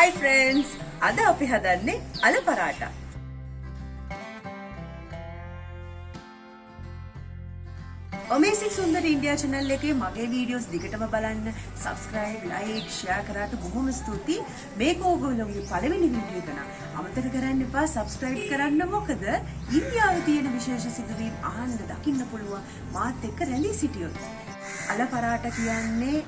Hi friends, අද අපි හදන්නේ අල paratha. Amazing Sundar India channel එකේ මගේ වීඩියෝස් දිගටම බලන්න, subscribe, like, share කරාට බොහොම ස්තුතියි. මේක ඕගොල්ලෝගේ පළවෙනි වීඩියෝ එක නම් අමතක කරන්න එපා subscribe කරන්න. මොකද ඉන්දියාවේ තියෙන විශේෂ සිදුවීම් අහන්න දකින්න පුළුවන් මාත් එක්ක රැඳී සිටියොත්. අල පරාටා කියන්නේ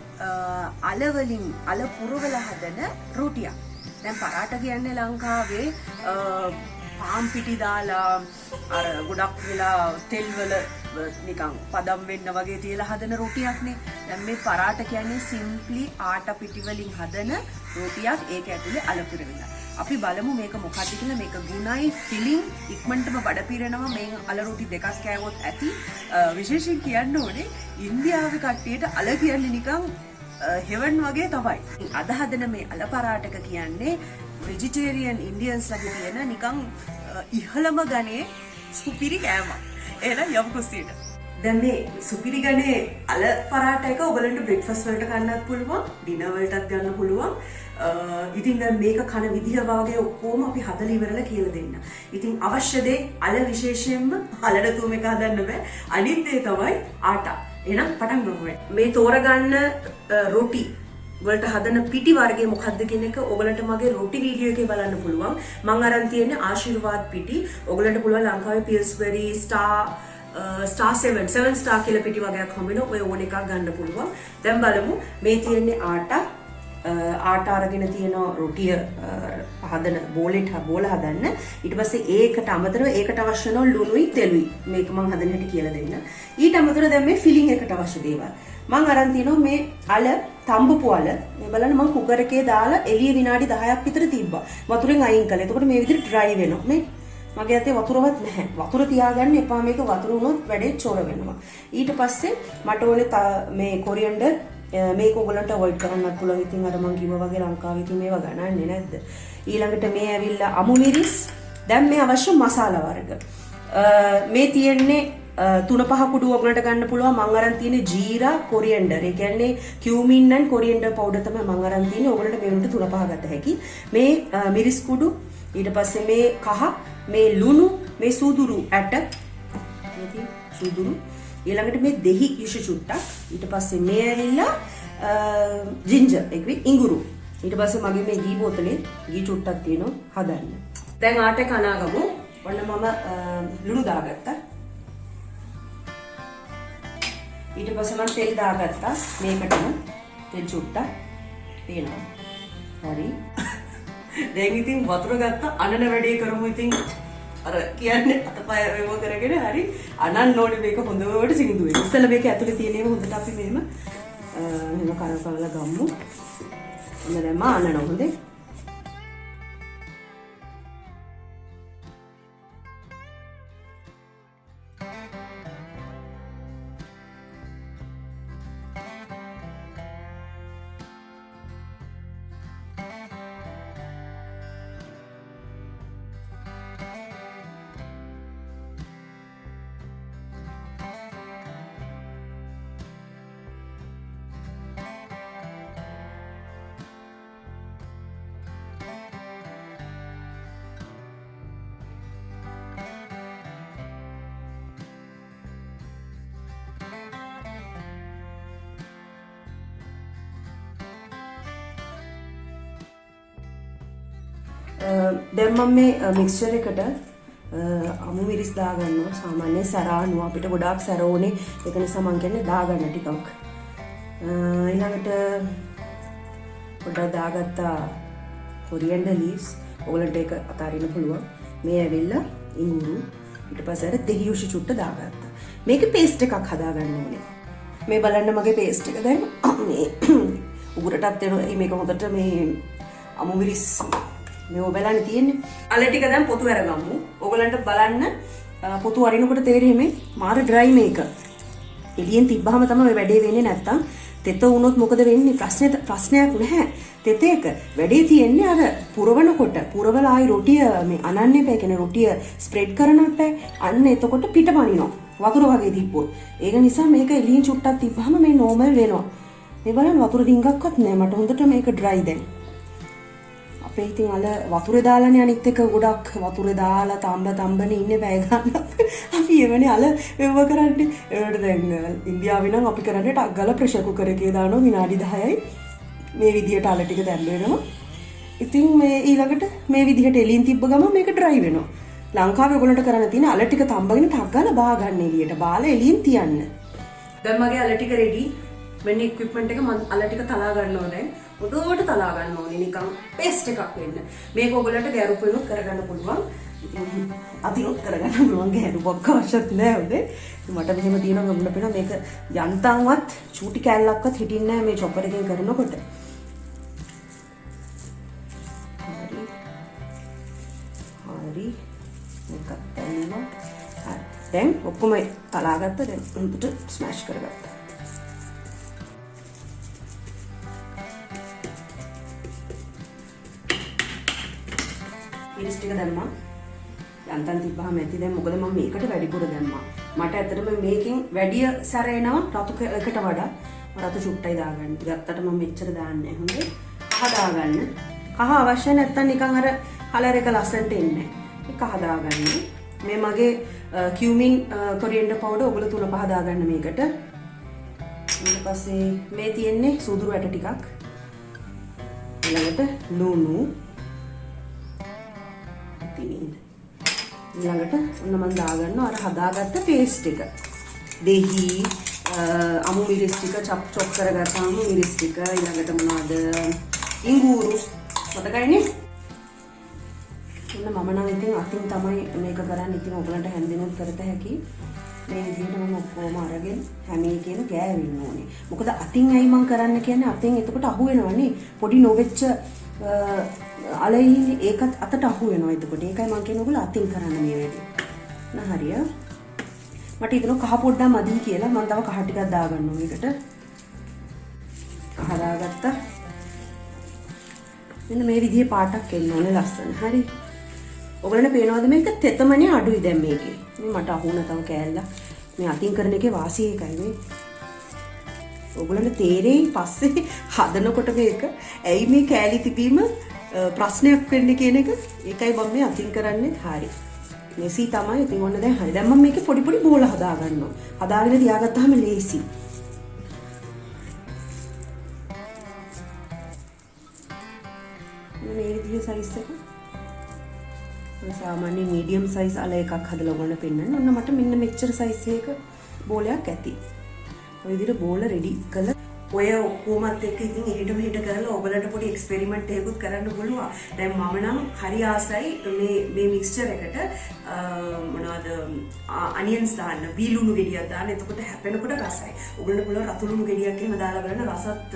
අල වලින් අල පුරවලා හදන රොටියක්. දැන් පරාටා කියන්නේ ලංකාවේ පාම් පිටි දාලා අර ගොඩක් වෙලා තෙල් වල නිකන් පදම් වෙන්න වගේ තියලා හදන රොටියක්නේ. දැන් මේ පරාටා කියන්නේ සිම්ප්ලි ආටා පිටි වලින් හදන රොටියක්. ඒක ඇතුලේ අල පුරවලා. අපි බලමු මේක මොකක්ද කියලා. මේක ගුණයි ෆිලිං ඉක්මනටම බඩ පිරෙනවා. මේ අල රොටි දෙකක් කෑවොත් ඇති. විශේෂයෙන් කියන්න ඕනේ ඉන්දියාවේ කට්ටියට අල කියන්නේ නිකන් හෙවන් වගේ තමයි. අද හදන මේ අල පරාටක කියන්නේ වෙජිටේරියන් ඉන්දියන්ස්ලාගේ තියෙන නිකන් ඉහළම ගණේ සුපිරි කෑමක්. එහෙනම් යමු කුස්සියට. දැන් මේ සුපිරි ගණේ අල පරාටා එක ඔයගලන්ට බ්‍රෙක්ෆාස්ට් වලට කන්නත් පුළුවන්, ඩිනර් වලටත් ගන්න පුළුවන්. ඉතින් දැන් මේක කන විදිහ වගේ ඔක්කොම අපි හදලා ඉවරලා කියලා දෙන්න. ඉතින් අවශ්‍ය දේ අල විශේෂයෙන්ම අලඩතුම එක හදන්න බෑ. අනිත් දේ තමයි ආටා. එහෙනම් පටන් ගමු. මේ තෝරගන්න රොටි වලට හදන පිටි වර්ගය මොකක්ද කියන එක ඔයගලන්ට මගේ රොටි වීඩියෝ එකේ බලන්න පුළුවන්. මම අරන් තියෙන්නේ ආශිර්වාද් පිටි. ඔයගලන්ට පුළුවන් ලංකාවේ පිල්ස්බෙරි ස්ටාර් 7 ස්ටාර් කියලා පිටි වර්ගයක් හම්බෙනවා. ඔය ඕන එකක් ගන්න පුළුවන්. දැන් බලමු මේ තියෙන්නේ ආටා අරගෙන තියෙන රොටිය හදන බෝල හදන්න. ඊට පස්සේ ඒකට අමතරව ඒකට අවශ්‍ය කරන ලුණුයි තෙලුයි මේක මම හදන හැටි කියලා දෙන්න. ඊට අමතරව දැන් මේ ෆිලිං එකට අවශ්‍ය දේවල් මම අරන් තිනවා. මේ අල තඹපු අල මේ බලන්න මම කුකර් එකේ දාලා එළිය විනාඩි 10ක් විතර තිබ්බා. වතුරෙන් අයින් කළා. එතකොට මේ විදිහට ඩ්‍රයි වෙනවා. මේ මගේ අතේ වතුරවත් නැහැ. වතුර තියාගන්න එපා. මේක වතුර වුණොත් වැඩේ චොර වෙනවා. ඊට පස්සේ මට ඕනේ මේ කොරියන්ඩර් මේක ඔයගලන්ට අවොයිඩ් කරන්නත් පුළුවන්. ඉතින් අර මම කිව්වා වගේ ලංකාවේ ඉතින් මේවා ගණන්නේ නැද්ද? ඊළඟට මේ ඇවිල්ලා අමු මිරිස්. දැන් මේ අවශ්‍ය මසාලා වර්ග. මේ තියෙන්නේ 3-5 කුඩු ඔයගලන්ට ගන්න පුළුවන්. මම අරන් තියෙන්නේ ජීරා, කොරියන්ඩර්. ඒ කියන්නේ කියුමින් and කොරියන්ඩර් පවුඩර් තමයි මම අරන් තියෙන්නේ. ඔයගලන්ට මේ වලට 3-5 ගත හැකි. මේ මිරිස් කුඩු, ඊට පස්සේ මේ කහ, මේ ලුණු, මේ සූදුරු ඇට. ඉතින් සූදුරු ඊළඟට මේ දෙහි යුෂ චුට්ටක්. ඊට පස්සේ මේ ඇවිල්ලා ජින්ජර් එක්වි ඉඟුරු. ඊට පස්සේ මගේ මේ ගී බෝතලේ ගී චුට්ටක් තියෙනවා හදන්න. දැන් ආටේ කනාගමු. ඔන්න මම ලුණු දාගත්තා. ඊට පස්සේ මම තෙල් දාගත්තා. මේකටම තෙල් චුට්ටක් තියෙනවා. හරි. දැන් ඉතින් වතුර ගත්තා. අනන වැඩේ කරමු. ඉතින් අර කියන්නේ අතපය වෙව කරගෙන හරි අනන්න ඕනේ මේක හොඳට සිනිඳු වෙන්න. ඉස්සෙල්ලා මේක ඇතුලේ තියෙන ඒවා හොඳට අපි මෙහෙම කරකවලා ගමු. එන්න දැන් මම අනනවා හොඳේ. දැන් මම මේ මික්ස්චර් එකට අමු මිරිස් දාගන්නවා. සාමාන්‍යයෙන් සැර අනුව අපිට ගොඩාක් සැර ඕනේ. ඒක නිසා මම කියන්නේ දාගන්න ටිකක්. ඊළඟට පොඩ්ඩක් දාගත්තා කොරියන්ඩර් ලීව්ස්. ඔයගලන්ට ඒක අතාරින්න පුළුවන්. මේ ඇවිල්ලා ඉඟුරු. ඊට පස්සේ අර දෙහි යුෂ චුට්ට දාගත්තා. මේකේ පේස්ට් එකක් හදාගන්න ඕනේ. මේ බලන්න මගේ පේස්ට් එක දැන් මේ උගුරටත් එනවා. මේක හොඳට මේ අමු මිරිස් මේ ඔබලන්නේ තියෙන්නේ. අල ටික දැන් පොතු අරගමු. ඔයගලන්ට බලන්න පොතු අරිනකොට තේරෙන්නේ මාර ඩ්‍රයි මේක. එළියෙන් තිබ්බහම තමයි වැඩේ වෙන්නේ. නැත්තම් තෙත වුණොත් මොකද වෙන්නේ? ප්‍රශ්නයක් නැහැ. තෙතේක වැඩේ තියෙන්නේ අර පුරවනකොට. පුරවලා ආයි රොටිය මේ අනන්නේ බෑ. කියන්නේ රොටිය ස්ප්‍රෙඩ් කරන්නත් බෑ. අන්න එතකොට පිට පනිනවා. වතුර වගේ තිබ්බොත්. ඒක නිසා මේක එළියෙන් චුට්ටක් තිබ්බහම මේ නෝමල් වෙනවා. මේ බලන්න වතුර ඩිංගක්වත් නැහැ. මට හොඳට මේක ඩ්‍රයි දැන්. අපේ ඉතින් අල වතුරේ දාලානේ අනිත් එක ගොඩක් වතුරේ දාලා තඹනේ ඉන්නේ පැය ගන්න. අපි එවනේ අල වෙව කරන්නේ. ඒකට දැන් ඉන්දියාවේ නම් අපි කරන්නේ ටක් ගාලා ප්‍රෙෂර් කුකර් එකේ දානවා විනාඩි 10යි. මේ විදියට අල ටික දැම්ම වෙනවා. ඉතින් මේ ඊළඟට මේ විදිහට එළියෙන් තිබ්බ ගමන් මේක ඩ්‍රයි වෙනවා. ලංකාවේ ඔයගොල්ලන්ට කරන්න තියෙන අල ටික තඹගෙන ටක් ගාලා බා ගන්න එළියට. බාලා එළියෙන් තියන්න. දැන් මගේ අල ටික රෙඩි. මෙන්න ඉක්විප්මන්ට් එක මම අල ටික තලා ගන්නවා දැන්. උඩට තලා ගන්න ඕනේ නිකන් පේස්ට් එකක් වෙන්න. මේක ඔයගොල්ලන්ට ගැරුපෙනුත් කරගන්න පුළුවන්. ඉතින් අතිරොත් කරගන්න පුළුවන් ගැරුපක් අවශ්‍යත් නැහැ උදේ. මට මෙහෙම තියෙනවා ගන්න පේනවා මේක යන්තම්වත් චූටි කෑල්ලක්වත් හිටින්නේ නැහැ මේ චොපර් එකෙන් කරනකොට. හරි. මේක දැම්මා. හරි. දැන් ඔක්කොම තලාගත්තා. දැන් උන්ට ස්මෑෂ් කරගත්තා. මිරිස් ටික දැම්මා. යන්තම් තිබ්බහම ඇති. දැන් මොකද මම මේකට වැඩිපුර දැම්මා. මට ඇත්තටම මේකෙන් වැඩි සැර එනවා රතු එකට වඩා. රතු චුට්ටයි දාගන්න. ගත්තට මම මෙච්චර දාන්නේ නැහැ. හොඳේ. කහ දාගන්න. කහ අවශ්‍ය නැත්තම් නිකන් අර කලර් එක ලස්සනට එන්නේ නැහැ. කහ දාගන්න. මේ මගේ කියුමින් කොරියන්ඩර් පවුඩර් ඔයගොල්ලෝ 3-5 දාගන්න මේකට. ඊට පස්සේ මේ තියෙන්නේ සුදුරු ඇට ටිකක්. ඊළඟට ලුණු ඊළඟට ඔන්න මම දාගන්නවා අර හදාගත්ත පේස්ට් එක. දෙහි අමු මිරිස් ටික චොප් කරගත්ත අමු මිරිස් ටික ඊළඟට මොනවද ඉඟුරු මතකයිනේ. ඔන්න මම නම් ඉතින් අතින් තමයි මේක කරන්නේ. ඉතින් ඔයගලන්ට හැන්දෙනුත් කරත හැකි. මේ විදිහට මම ඔක්කොම අරගෙන හැම එකේම ගෑවෙන්න ඕනේ. මොකද අතින් ඇයි මම කරන්න කියන්නේ අතින් එතකොට අහු වෙනවනේ. පොඩි නොවෙච්ච අලයිනේ ඒකත් අතට අහු වෙනවා. එතකොට ඒකයි මම කියන්නේ ඔයගොල්ලෝ අතින් කරන්න මේ වැඩේ. හරිය. මට හිතෙනවා කහ පොඩ්ඩක් මදි කියලා. මම තව කහ ටිකක් දාගන්නවා මේකට. කහ දාගත්තා. මෙන්න මේ විදිහේ පාටක් එන්න ඕනේ ලස්සන. හරි. ඔයගොල්ලන්ට පේනවද මේක තෙතමනේ අඩුයි දැන් මේකේ. මේ මට අහු වුණා තව කෑල්ල. මේ අතින් කරන එකේ වාසිය එකයි මේ. ඔයගොල්ලන්ට තේරෙයි පස්සේ හදනකොට මේක ඇයි මේ කෑලි තිබීම ප්‍රශ්නයක් වෙන්නේ කියන එක. ඒකයි මම මේ අතින් කරන්නේ. හරි. මෙසි තමයි. ඉතින් ඔන්න දැන් හරි. දැන් මම මේකේ පොඩි පොඩි බෝල හදා ගන්නවා. හදාගෙන තියාගත්තාම ලේසි. මේ විදිහේ සයිස් එක. සාමාන්‍ය මීඩියම් සයිස් අල එකක් හදලා ඔයගොල්ලන්ට පෙන්නන්න. ඔන්න මට මෙන්න මෙච්චර සයිස් එකක බෝලයක් ඇති. ඔය විදිහට බෝල රෙඩි කළා. ඔය ඔක්කොමත් එක්ක ඉතින් එහෙට මෙහෙට කරලා ඔයගලන්ට පොඩි එක්ස්පෙරිමන්ට් එකකුත් කරන්න පුළුවන්. දැන් මම නම් හරි ආසයි මේ මික්ස්චර් එකට මොනවද අනියන්ස් දාන්න, බීලුණු ගෙඩියක් දාන්න. එතකොට හැපෙනකොට රසයි. ඔයගලන්ට පුළුවන් රතු ලුණු ගෙඩියක් එහෙම දාලා බලන්න රසත්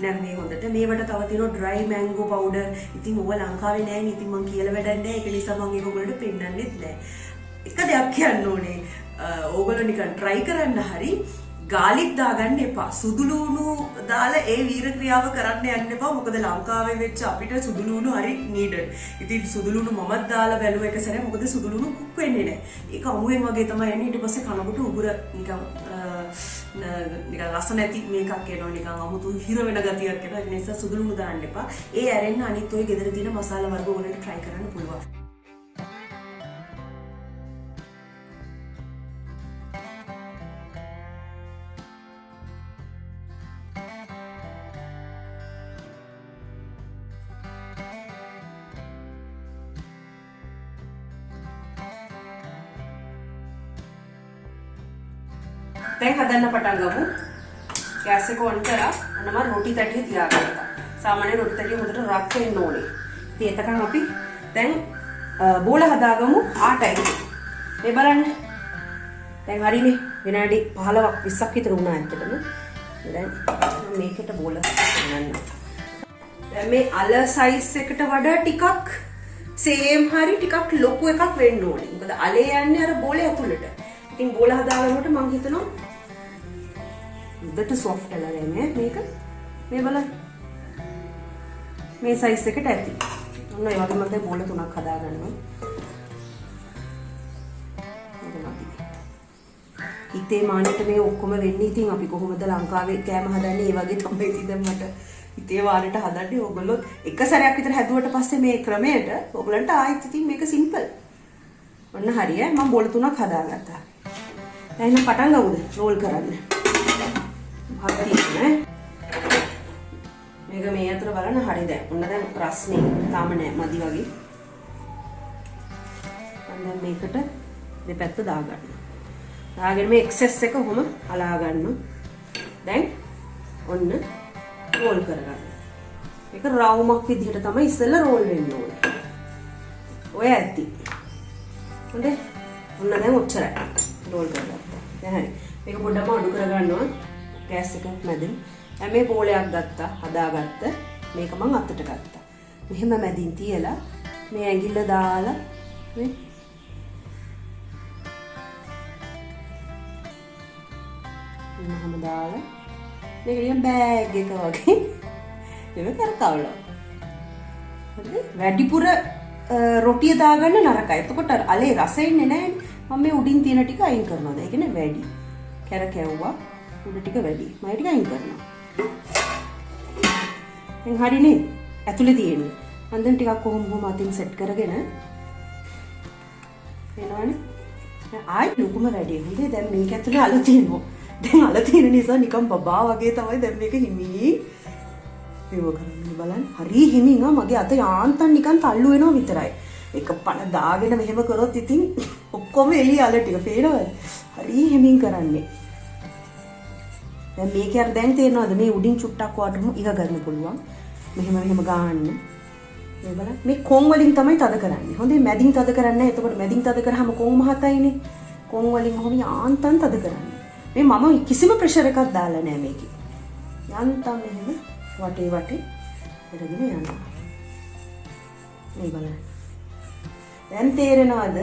නැන්නේ හොඳට. මේවට තව තියෙනවා ඩ්‍රයි මැංගෝ පවුඩර්. ඉතින් ඕව ලංකාවේ නැහැ නේ. ඉතින් මම කියලා වැඩක් නැහැ. ඒක නිසා මම ඒක ඔයගලන්ට පෙන්නන්නෙත් නැහැ. එක දෙයක් කියන්න ඕනේ. ඕගොල්ලෝ නිකන් try කරන්න හරි ගාලික් දාගන්න එපා. සුදුලුණු දාලා ඒ වීර ක්‍රියාව කරන්න යන්න එපා. මොකද ලංකාවේ වෙච්ච අපිට සුදුලුණු හරි needed. ඉතින් සුදුලුණු මමත් දාලා බැලුවා එක සැරේ. මොකද සුදුලුණු කුක් වෙන්නේ නැහැ. ඒක අමුයෙන් වගේ තමයි එන්නේ. ඊට පස්සේ කනකොට උගුර නිකන් ලස්සන නැති මේකක් එනවා. නිකන් අමුතු හිර වෙන ගතියක් එනවා. ඒ නිසා සුදුලුණු දාන්න එපා. ඒ ඇරෙන්න අනිත් ඔය ගෙදර තියෙන මසාලා වර්ග වලට try කරන්න පුළුවන්. දැන් හදන්න පටන් ගමු. ගෑස් එක ඔන් කරලා අන්න මම රොටි තැටිය තියාගත්තා. සාමාන්‍ය රොටි තැටිය හොඳට රක් වෙන්න ඕනේ. ඉතින් එතකන් අපි දැන් බෝල හදාගමු ආටයි. මේ බලන්න. දැන් හරිනේ. විනාඩි 15ක් 20ක් විතර වුණා ඇත්තටම. දැන් මේකට බෝල ගන්න. දැන් මේ අල සයිස් එකට වඩා ටිකක් සේම් හරි ටිකක් ලොකු එකක් වෙන්න ඕනේ. මොකද අලේ යන්නේ අර බෝලේ ඇතුළට. ඉතින් බෝල හදාගන්නකොට මම හිතනවා උඩට සොෆ්ට් වෙලා යන්නේ මේක. මේ බලන්න. මේ සයිස් එකට ඇති. ඔන්න ඒ වගේ මම දැන් බෝල 3ක් හදාගන්නවා. හිතේ මානෙට මේ ඔක්කොම වෙන්නේ. ඉතින් අපි කොහොමද ලංකාවේ කෑම හදන්නේ? ඒ වගේ තමයි ඉතින් දැන් මට හිතේ වාරයට හදන්නේ ඕගොල්ලෝ එක සැරයක් විතර හැදුවට පස්සේ මේ ක්‍රමයට ඕගොල්ලන්ට ආයෙත් ඉතින් මේක සිම්පල්. ඔන්න හරිය මම බෝල 3ක් හදාගත්තා. දැන් එහෙනම් පටන් ගමුද රෝල් කරන්න. හරි මේක මේ අතර බලන්න හරි දැන්. ඔන්න දැන් රස්නේ තාම නෑ මදි වගේ. දැන් මේකට දෙපැත්ත දාගන්න. දාගෙන මේ එක්සස් එක කොහොම අලා ගන්න. දැන් ඔන්න රෝල් කරගන්න. මේක රවුමක් විදිහට තමයි ඉස්සෙල්ලා රෝල් වෙන්න ඕනේ. ඔය ඇති. හොඳේ. ඔන්න දැන් ඔච්චරයි. රෝල් කරගත්තා. දැන් හරි. මේක පොඩ්ඩක්ම අඩු කරගන්නවා. ගෑස් එක මැදින්. දැන් මේ පෝලයක් ගත්තා, හදාගත්ත. මේක මම අතට ගත්තා. මෙහෙම මැදින් තියලා මේ ඇඟිල්ල දාලා මේ මම දාලා මේක නිකන් බෑග් එක වගේ මේක කරකවලා. හරිද? වැඩිපුර රොටිය දාගන්න නරකයි. එතකොට අලේ රස එන්නේ නැහැ. මම මේ උඩින් තියෙන ටික අයින් කරනවා. ඒ කියන්නේ වැඩි. කැරකැව්වා. උඩ ටික වැඩි. මම ටික අයින් කරනවා. දැන් හරිනේ. ඇතුලේ තියෙන්නේ. මම දැන් ටිකක් කොහොම අතින් සෙට් කරගෙන එනවනේ. ආයි ලුකුම වැඩි. හොඳේ දැන් මේක ඇතුලේ අල තියෙනවා. දැන් අල තියෙන නිසා නිකන් බබා වගේ තමයි දැන් මේක හිමින් ඒව කරන්නේ බලන්න. හරි හිමින් මගේ අත යාන්තම් නිකන් තල්ලු වෙනවා විතරයි. එක පණ දාගෙන මෙහෙම කරොත් ඉතින් ඔක්කොම එළිය අල ටික පේනවද? හරි හිමින් කරන්නේ. දැන් මේක අර දැන් තේරෙනවද මේ උඩින් චුට්ටක් වටම ඉහ ගන්න පුළුවන්. මෙහෙම ගාන්න. මේ බලන්න මේ කොන් වලින් තමයි තද කරන්නේ. හොඳේ මැදින් තද කරන්නේ නැහැ. එතකොට මැදින් තද කරාම කොන් මහතයිනේ. කොන් වලින් කොහොම යාන්තම් තද කරන්නේ. මේ මම කිසිම ප්‍රෙෂර් එකක් දාලා නැහැ මේකේ. යන්තම් මෙහෙම වටේ කරගෙන යනවා. මේ බලන්න. දැන් තේරෙනවද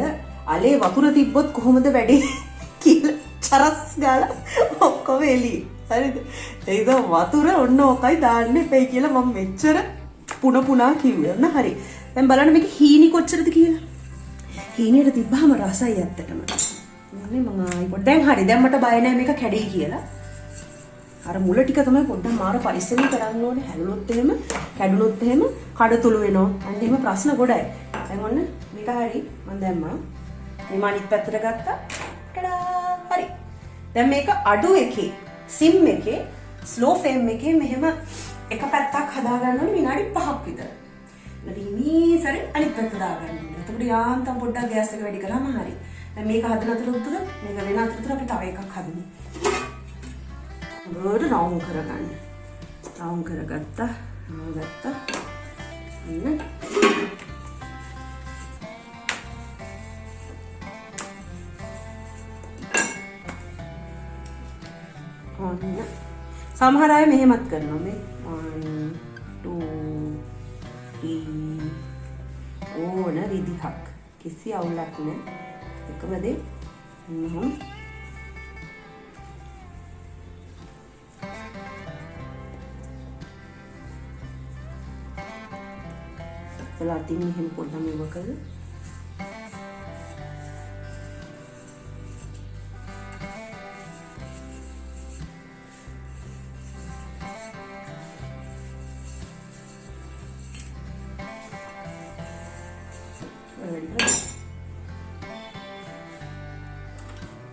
අලේ වතුර තිබ්බොත් කොහොමද වැඩේ කියලා චරස් ගාලා ඔක්කොම එළි. හරිද? ඒක වතුර ඔන්න ඔකයි දාන්න එපයි කියලා මම මෙච්චර පුනා කිව්වේ. ඔන්න හරි. දැන් බලන්න මේක හීනි කොච්චරද කියලා. හීනියට තිබ්බාම රසයි ඇත්තටම. මම ආයි පොඩ්ඩක් දැන් හරි දැන් මට බය නැහැ මේක කැඩෙයි කියලා. අර මුල ටික තමයි පොඩ්ඩක් මාර පරිස්සමෙන් කරන්න ඕනේ. හැලුනොත් එහෙම කැඩුනොත් එහෙම කඩතුළු වෙනවා. අන්න එහෙම ප්‍රශ්න ගොඩයි. දැන් ඔන්න මේක හරි මම දැම්මා. මේ අනිත් පැත්තට ගත්තා. ටඩා හරි. දැන් මේක අඩු එකේ සිම් එකේ ස්ලෝ ෆ්ලේම් එකේ මෙහෙම එක පැත්තක් හදා ගන්න ඕනේ විනාඩි 5ක් විතර. ඊට මේ සැරේ අනිත් පැත්ත දාගන්න ඕනේ. එතකොට යාන්තම් පොඩ්ඩක් ගෑස් එක වැඩි කරාම හරි. දැන් මේක හදන අතරතුර මේක වෙන අතරතුර අපි තව එකක් හදමු. හොඳට රවුම් කරගන්න. රවුම් කරගත්තා. සමහර අය මෙහෙමත් කරනවා මේ 1 2 3 ඕන විදිහක් කිසි අවුලක් නැහැ. එකම දේ සලාතින් මෙහෙම පොඩ්ඩක් මේව කරලා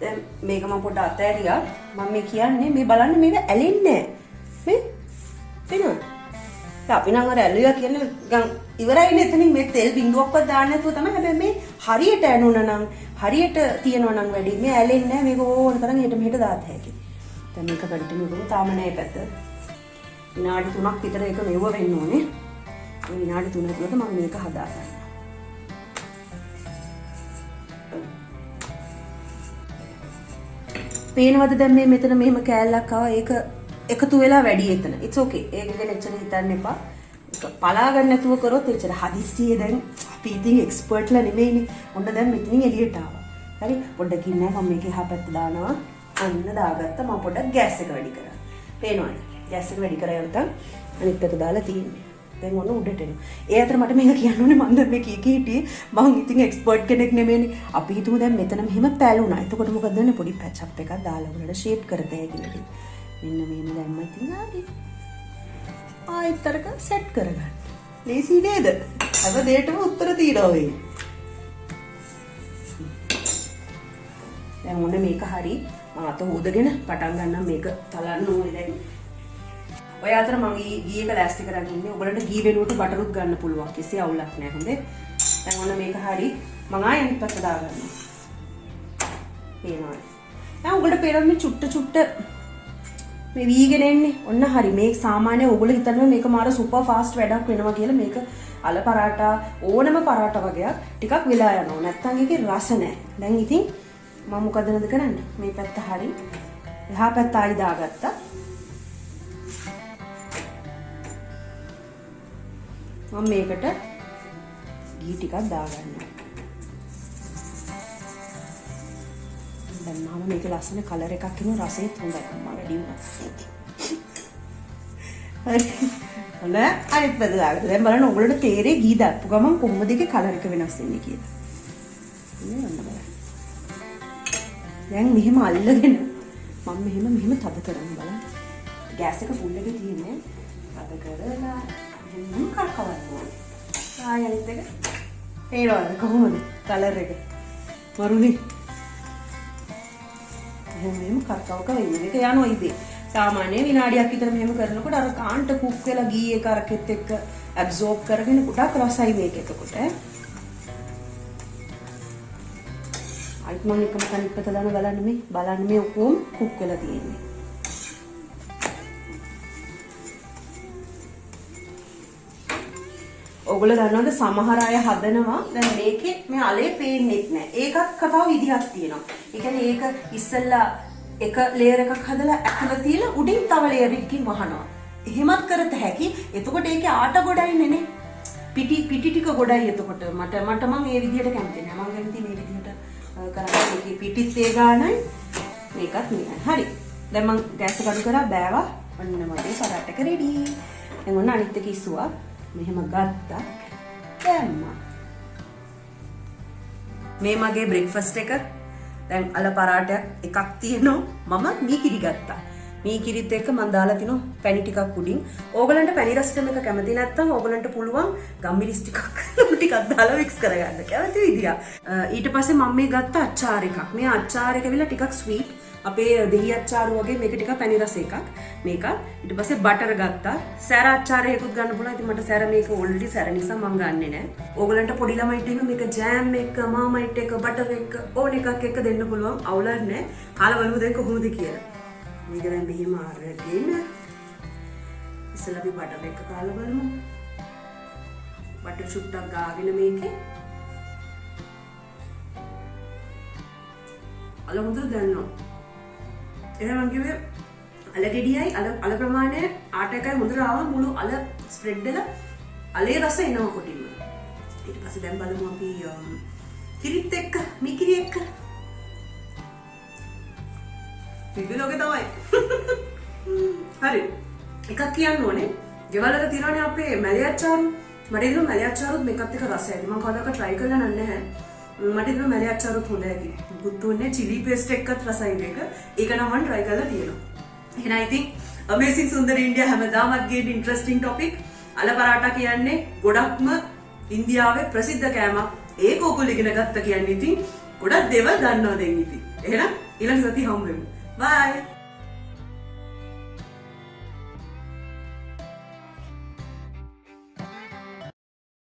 දැන් මේක මම පොඩ්ඩක් අතෑරියා. මම මේ කියන්නේ මේ බලන්න මේක ඇලෙන්නේ නැහැ. මේ තේනවා? අපි නම් අර ඇලුවා කියන්නේ නිකන් ඉවරයිනේ එතනින් මේ තෙල් බින්දුවක්වත් දාන්න නැතුව තමයි. හැබැයි මේ හරියට ඇනුණා නම් හරියට තියනවා නම් වැඩි මේ ඇලෙන්නේ නැහැ. මේක ඕන තරම් හෙට මෙහෙට දාත හැකියි. දැන් මේක කන්ටිනියු කරමු. තාම නැහැ පැත්ත. විනාඩි 3ක් විතර ඒක මෙව වෙන්න ඕනේ. මේ විනාඩි 3 ඇතුළත මම මේක හදාගන්නවා. පේනවද දැන් මේ මෙතන මෙහෙම කෑල්ලක් ආවා. ඒක එකතු වෙලා වැඩි එතන. it's okay. ඒක ගැන එච්චර හිතන්න එපා. ඒක පලා ගන්න නැතුව කරොත් එච්චර හදිස්සියේ දැන් අපි ඉතින් එක්ස්පර්ට්ලා නෙමෙයිනේ. ඔන්න දැන් මෙතනින් එළියට ආවා. හරි. පොඩ්ඩක් ඉන්න මම මේක එහා පැත්ත දානවා. අන්න දාගත්තා. මම පොඩ්ඩක් ගෑස් එක වැඩි කරා. පේනවද? ගෑස් එක වැඩි කරා යන්තම් අනිත් පැත්ත දාලා තියෙන්නේ. දැන් ඔන්න උඩට එනවා. ඒ අතර මට මේක කියන්න ඕනේ මම දැන් මේ කී හිටියේ මං ඉතින් එක්ස්පර්ට් කෙනෙක් නෙමෙයිනේ. අපි හිතමු දැන් මෙතන මෙහෙම පැලුණා. එතකොට මොකද වෙන්නේ? පොඩි පැච් අප් එකක් දාලා උඩට ෂේප් කරතේ කියලා. මෙන්න මෙහෙම දැම්ම ඉතින් ආදී. ආයෙත්තරක සෙට් කරගන්න. ලේසි නේද? අද දෙයටම උත්තර තියෙනවා මේ. දැන් මොන මේක හරි මම අත හොදගෙන පටන් ගන්නම් මේක තලන්න ඕනේ දැන්. ඔය අතර මම ගී එක ලෑස්ති කරගෙන ඉන්නේ. ඔයගලන්ට ගී වෙනුවට බටරුත් ගන්න පුළුවන්. කිසි අවුලක් නැහැ හොඳේ. දැන් ඔන්න මේක හරි මම ආයෙ අනිත් පැත්ත දාගන්නවා. පේනවා. දැන් ඔයගලට පේනවා මේ චුට්ට මේ වීගෙන එන්නේ. ඔන්න හරි. මේක සාමාන්‍ය ඔයගොල්ලෝ හිතනවා මේක මාර සුපර් ෆාස්ට් වැඩක් වෙනවා කියලා. මේක අල පරාටා ඕනම පරාටා වගේක් ටිකක් වෙලා යනවා. නැත්තම් ඒකේ රස නැහැ. දැන් ඉතින් මම මොකද නේද කරන්නේ? මේ පැත්ත හරි. එහා පැත්ත ආයි දාගත්තා. මම මේකට ගී ටිකක් දාගන්නවා. දැන් මම මේක ලස්සන කලර් එකක් එනවා රසෙත් හොඳයි මම වැඩි වුණා. හරි. හොඳ අනිත් පැත්ත දාගත්තා. දැන් බලන්න ඔයගොල්ලන්ට තේරෙයි ගී දාපු ගමන් කොහොමද ඒකේ කලර් එක වෙනස් වෙන්නේ කියලා. මේ වන්න බලන්න. දැන් මෙහෙම අල්ලගෙන මම මෙහෙම තද කරමු බලන්න. ගෑස් එක ෆුල් එකේ තියෙන්නේ. තද කරලා මෙහෙම කරකවන්න ඕනේ. ආයෙ අනිත් එක. ඒනවද කොහොමද කලර් එක? මරුනේ. මෙහෙම කරකවක වෙන්නේ. ඒක යනවා ඉතින්. සාමාන්‍ය විනාඩියක් විතර මෙහෙම කරනකොට අර කාන්ට කුක් වෙලා ගී එක අරකෙත් එක්ක ඇබ්සෝබ් කරගෙන ගොඩක් රසයි මේක එතකොට. අයිත් මම එකම කනිප්පත දාන බලන්න මේ ඔක්කොම කුක් වෙලා තියෙන්නේ. ඔයගොල්ලෝ දන්නවද සමහර අය හදනවා දැන් මේකේ මේ අලේ පේන්නේ නැහැ. ඒකත් කතාව විදිහක් තියෙනවා. ඒ කියන්නේ ඒක ඉස්සෙල්ලා එක ලේයර් එකක් හදලා ඇතුළ තියලා උඩින් තව ලේයර් එකකින් වහනවා. එහෙමත් කරත හැකි. එතකොට ඒකේ ආට ගොඩයිනේ නේ. පිටි ටික ගොඩයි එතකොට මට මම මේ විදිහට කැමති නෑ. මම කැමති මේ විදිහට කරන්නේ. ඒකේ පිටිත් ඒ ගානයි මේකත් මේකයි. හරි. දැන් මම ගෑස් එක අඩු කරා බෑවා. ඔන්න මගේ පරාටක රෙඩි. දැන් ඔන්න අනිත් එක ඉස්සුවා. මෙහෙම ගත්තා. දැම්මා. මේ මගේ බ්‍රෙක්ෆාස්ට් එක. දැන් අල පරාටයක් එකක් තියෙනවා. මම මීකිරි ගත්තා. මීකිරිත් එක්ක මම දාලා තිනු පැණි ටිකක් උඩින්. ඕගලන්ට පැණි රසට මේක කැමති නැත්නම් ඕගලන්ට පුළුවන් ගම්මිරිස් ටිකක් ටිකක් දාලා මික්ස් කරගන්න. කැමති විදිය. ඊට පස්සේ මම මේ ගත්ත අච්චාර එකක්. මේ අච්චාර එක විලා ටිකක් ස්වීට්. අපේ දෙහි අච්චාරු වගේ මේක ටිකක් පැණි රස එකක්. මේක ඊට පස්සේ බටර් ගත්තා. සැර අච්චාරයකුත් ගන්න පුළුවන්. ඉතින් මට සැර මේක ඕල්රෙඩි සැර නිසා මම ගන්නෙ නෑ. ඕගලන්ට පොඩි ළමයිට එහෙම මේක ජෑම් එක, මාමයිට් එක, බටර් එක ඕන එකක් එක්ක දෙන්න පුළුවන්. අවුලක් නෑ. කාලා බලමු දැන් කොහොමද කියලා. මේක දැන් මෙහෙම අරගෙන ඉස්සෙල්ලා අපි බටර් එක කාලා බලමු. බටර් චුට්ටක් ගාගෙන මේකේ අල හොඳට දැනනවා. එහෙනම් කිව්වේ අල ගෙඩියයි අල ප්‍රමාණය ආට එකයි හොඳට ආවා මුළු අල ස්ප්‍රෙඩ් වෙලා අලේ රස එනවා කොටින්ම. ඊට පස්සේ දැන් බලමු අපි කිරිත් එක්ක මිකිරි එක්ක පිළිලෝගේ තමයි. හරි. එකක් කියන්න ඕනේ. ගෙවල් වල තියෙනවානේ අපේ මැලි අච්චාරු. මට හිතෙනවා මැලි අච්චාරුත් මේකත් එක්ක රසයි. මම කවදාක try කරලා නැහැ. මට හිතෙනවා මැලි අච්චාරුත් හොඳයි. පුතුන්නේ chili paste එක්කත් රසයි මේක. ඒක නම් මම try කරලා තියෙනවා. එහෙනම් ඉතින් amazing සුන්දර ඉන්දියා හැමදාමත් ගේන interesting topic. අල පරාටා කියන්නේ ගොඩක්ම ඉන්දියාවේ ප්‍රසිද්ධ කෑමක්. ඒක ඔයගොල්ලෝ ඉගෙන ගත්ත කියන්නේ ඉතින් ගොඩක් දේවල් දන්නවා දැන් ඉතින්. එහෙනම් ඊළඟ සතිය හම්බ වෙමු. Bye.